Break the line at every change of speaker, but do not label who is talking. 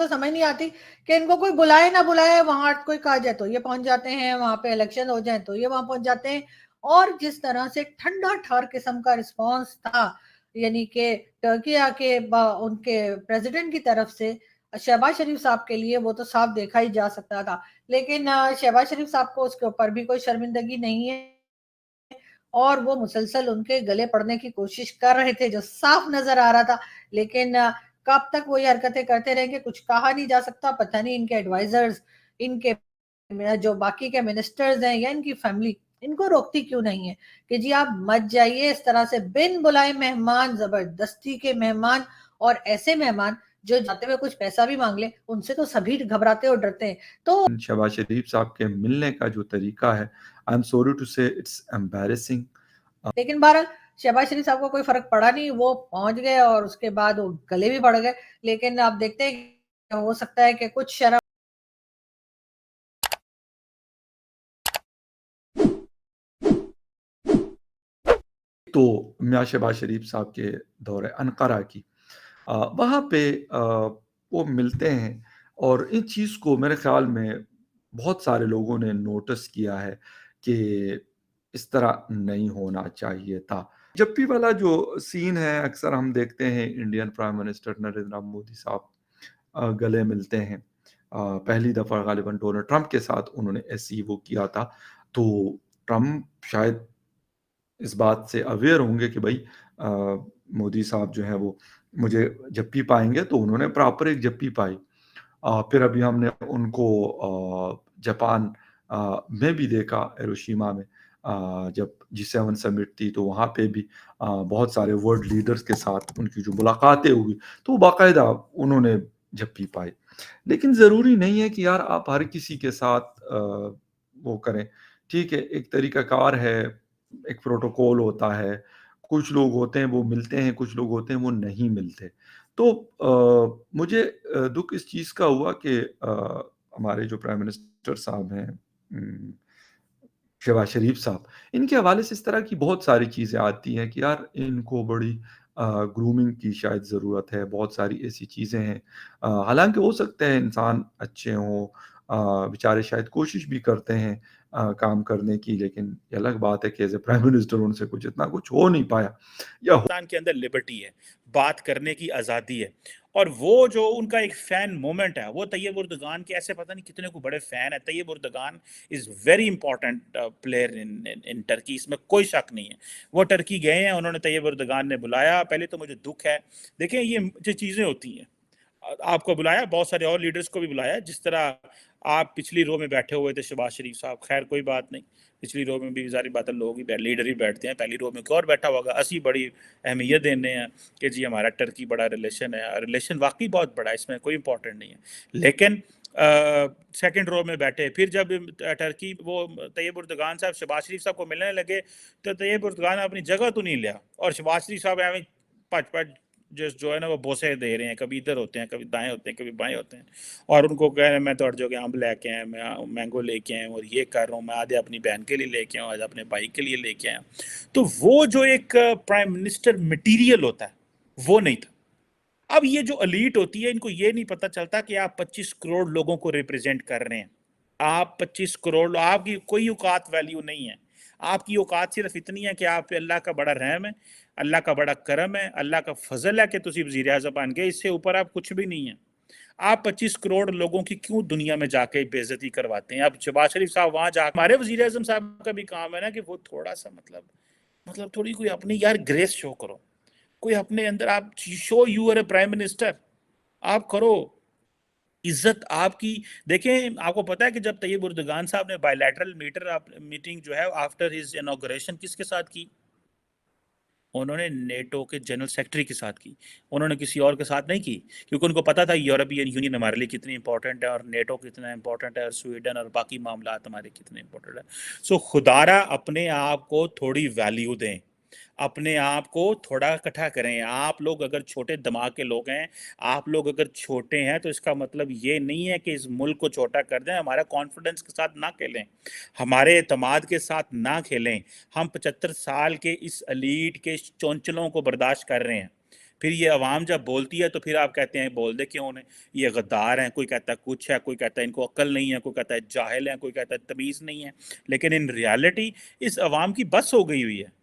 तो समझ नहीं आती कि इनको कोई बुलाए ना बुलाए, वहां कोई कहा जाए तो ये पहुंच जाते हैं, वहां पे इलेक्शन हो जाए तो ये वहां पहुंच जाते हैं। और जिस तरह से ठंडा ठर किस्म का रिस्पांस था, यानी कि टर्की आके उनके प्रेसिडेंट की तरफ से शहबाज शरीफ साहब के लिए, वो तो साफ देखा ही जा सकता था। लेकिन शहबाज शरीफ साहब को उसके ऊपर भी कोई शर्मिंदगी नहीं है, और वो मुसलसल उनके गले पड़ने की कोशिश कर रहे थे, जो साफ नजर आ रहा था। लेकिन कब तक वो ये हरकतें करते रहेंगे कुछ कहा नहीं जा सकता। पता नहीं इनके एडवाइजर्स, इनके जो बाकी के मिनिस्टर्स हैं या इनकी फैमिली इनको रोकती क्यों नहीं है कि जी आप मत जाइए इस तरह से बिन बुलाए मेहमान, जबरदस्ती के मेहमान। और ऐसे मेहमान जो जाते हुए कुछ पैसा भी मांग ले, उनसे तो सभी घबराते और डरते हैं। तो
शहबाज शरीफ साहब के मिलने का जो तरीका है, आई एम सॉरी टू से इट्स एम्बैरेसिंग।
लेकिन बहरहाल शहबाज शरीफ साहब को कोई फर्क पड़ा नहीं, वो पहुंच गए और उसके बाद वो गले भी पड़ गए। लेकिन आप देखते हैं हो सकता है कि कुछ शर्म
तो मियाँ शहबाज शरीफ साहब के दौरे अनकरा की, वहाँ पे वो मिलते हैं, और इस चीज़ को मेरे ख्याल में बहुत सारे लोगों ने नोटिस किया है कि इस तरह नहीं होना चाहिए था। जप्पी वाला जो सीन है, अक्सर हम देखते हैं Indian prime minister Narendra Modi साहब गले मिलते हैं। पहली दफ़ा गालिबन डोनाल्ड ट्रंप के साथ उन्होंने ऐसे ही वो किया था। तो ट्रंप शायद इस बात से अवेयर होंगे कि भाई मोदी साहब जो हैं वो मुझे जप्पी पाएँगे, तो उन्होंने प्रॉपर एक जप्पी पाई। फिर अभी हमने उनको जापान में भी देखा, हिरोशिमा में, जब G7 समिट थी तो वहाँ पे भी बहुत सारे वर्ल्ड लीडर्स के साथ उनकी जो मुलाकातें हुई, तो बाकायदा उन्होंने जप्पी पाई। लेकिन ज़रूरी नहीं है कि यार आप हर किसी के साथ वो करें। ठीक है, एक तरीक़ाकार है, एक प्रोटोकॉल होता है, कुछ लोग होते हैं वो मिलते हैं, कुछ लोग होते हैं वो नहीं मिलते। तो मुझे दुःख इस चीज़ का हुआ कि हमारे जो प्राइम मिनिस्टर साहब हैं, शहबाज शरीफ साहब, इनके हवाले से इस तरह की बहुत सारी चीज़ें आती हैं कि यार इनको बड़ी ग्रूमिंग की शायद ज़रूरत है, बहुत सारी ऐसी चीज़ें हैं। हालाँकि हो सकता है इंसान अच्छे हों, बेचारे शायद कोशिश भी करते हैं काम करने की, लेकिन ये अलग बात है कि एज़ अ प्राइम मिनिस्टर उनसे कुछ इतना कुछ हो नहीं पाया, या
पाकिस्तान के अंदर लिबर्टी है, बात करने की आज़ादी है। और वो जो उनका एक फ़ैन मोमेंट है, वो तैयब उर्दगान के ऐसे पता नहीं कितने को बड़े फ़ैन है। Tayyip Erdogan is very important player in Turkey, इसमें कोई शक नहीं है। वो टर्की गए हैं, उन्होंने तैयब उर्दगान ने बुलाया। पहले तो मुझे दुख है, देखें ये जो चीज़ें होती हैं, आपको बुलाया, बहुत सारे और लीडर्स को भी बुलाया। जिस तरह आप पिछली रो में बैठे हुए थे शहबाज शरीफ साहब, खैर कोई बात नहीं, पिछली रो में भी सारी बातें लोग ही लीडर ही बैठते हैं, पहली रो में कोई और बैठा होगा। असी बड़ी अहमियत देने हैं कि जी हमारा टर्की बड़ा रिलेशन है, रिलेशन वाकई बहुत बड़ा है, इसमें कोई इंपॉर्टेंट नहीं है। लेकिन सेकंड रो में बैठे, फिर जब टर्की वो तैयब उर्दगान साहब शहबाज शरीफ साहब को मिलने लगे, तो तैयब उर्दगान ने अपनी जगह तो नहीं लिया, और शहबाज शरीफ साहब एवं पच पच जो है ना वो बोसे दे रहे हैं, कभी इधर होते हैं, कभी दाएं होते हैं, कभी बाएं होते हैं, और उनको कह रहे हैं मैं तो जो अम्ब लेके आए, मैं मैंगो लेके आए, और ये कर रहा हूँ, मैं आधे अपनी बहन के लिए लेके आऊँ, आधे अपने भाई के लिए लेके आया। तो वो जो एक प्राइम मिनिस्टर मटीरियल होता है वो नहीं था। अब ये जो एलीट होती है, इनको ये नहीं पता चलता कि आप 25 करोड़ लोगों को रिप्रेजेंट कर रहे हैं। आप 25 करोड़, आपकी कोई औकात वैल्यू नहीं है। आपकी औकात सिर्फ इतनी है कि आप पे अल्लाह का बड़ा रहम है, अल्लाह का बड़ा करम है, अल्लाह का फजल है कि तुम वज़ीर आज़म बन गए। इससे ऊपर आप कुछ भी नहीं है। आप 25 करोड़ लोगों की क्यों दुनिया में जाके बेइज्जती करवाते हैं? अब शहबाज शरीफ साहब वहां जा, हमारे वज़ीर आज़म साहब का भी काम है ना कि वो थोड़ा सा मतलब थोड़ी कोई अपनी यार ग्रेस शो करो, कोई अपने अंदर आप show you are a prime minister, आप करो इज्जत आपकी। देखें, आपको पता है कि जब तैयब उर्दगान साहब ने बायलैटरल मीटिंग जो है आफ्टर हिज इनॉग्रेशन किसके साथ की? उन्होंने नेटो के जनरल सेक्रेटरी के साथ की, उन्होंने किसी और के साथ नहीं की, क्योंकि उनको पता था यूरोपियन यूनियन हमारे लिए कितनी इंपॉर्टेंट है, और नेटो कितना इंपॉर्टेंट है, और स्वीडन और बाकी मामला हमारे कितने इंपॉर्टेंट है। सो खुदारा अपने आप को थोड़ी वैल्यू दें, अपने आप को थोड़ा इकट्ठा करें। आप लोग अगर छोटे दिमाग के लोग हैं, आप लोग अगर छोटे हैं, तो इसका मतलब ये नहीं है कि इस मुल्क को छोटा कर दें। हमारा कॉन्फिडेंस के साथ ना खेलें, हमारे एतमाद के साथ ना खेलें। हम 75 साल के इस एलीट के चौंचलों को बर्दाश्त कर रहे हैं। फिर ये अवाम जब बोलती है तो फिर आप कहते हैं बोल दे क्यों उन्हें, ये गद्दार हैं, कोई कहता है कुछ है, कोई कहता है इनको अक्ल नहीं है, कोई कहता है जाहिल है, कोई कहता है तमीज़ नहीं है। लेकिन इन रियलिटी इस अवाम की बस हो गई हुई है।